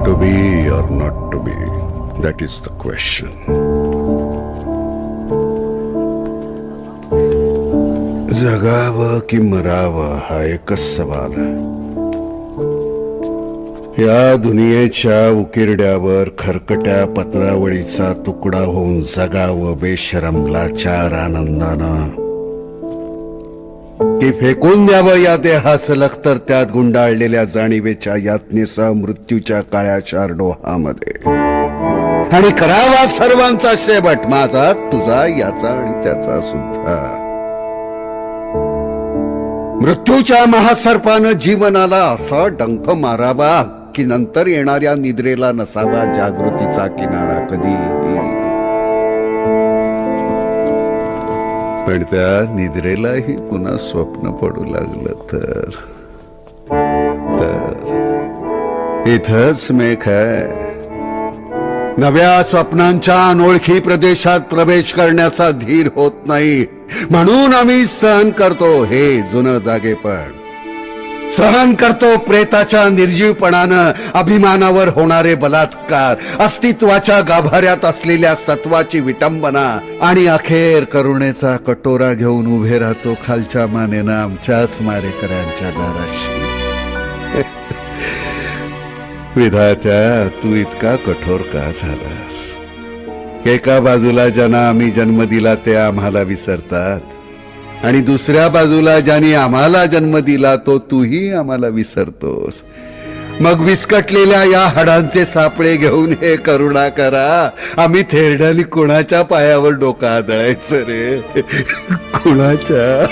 To be or not to be, that is the question. जगावं की मरावं हा एकच सवाल आहे. या दुनियेच्या उकिरड्यावर खरकट्या पत्रावळीचा तुकडा होऊन जगावं बेशरमला चार आनंदानं, की फेकून द्यावं या देहाचं लखतर त्यात गुंडाळलेल्या जाणीवेच्या यातनेसह मृत्यूच्या काळ्या शारडोहामध्ये, आणि करावा सर्वांचा शेवट, माझा तुझा याचा आणि त्याचा सुद्धा. मृत्यूच्या महासर्पानं जीवनाला असा डंख मारावा की नंतर येणाऱ्या निद्रेला नसावा जागृतीचा किनारा कधी. पण त्या निद्रेलाही पुन्हा स्वप्न पडू लागलं तर इथंच मेघ आहे. नव्या स्वप्नांच्या अनोळखी प्रदेशात प्रवेश करण्याचा धीर होत नाही, म्हणून आम्ही सहन करतो हे जुनं जागेपण. सहन करतो प्रेताच्या निर्जीवपणानं अभिमानावर होणारे बलात्कार, अस्तित्वाच्या गाभाऱ्यात असलेल्या सत्वाची विटंबना, आणि अखेर करुणेचा कटोरा घेऊन उभे राहतो खालच्या मानेनं आमच्याच मारेकऱ्यांच्या दाराशी. विधात्या, तू इतका कठोर का झालास? एका बाजूला ज्यांना आम्ही जन्म दिला ते आम्हाला विसरतात, आणि दुसऱ्या बाजूला ज्याने आम्हाला जन्म दिला तो तूही आम्हाला विसरतोस. मग विस्कटलेल्या या हाडांचे सापळे घेऊन हे करुणा करा. आम्ही थेरड्याने कुणाच्या पायावर डोकं आदळायचं रे? कुणाच्या?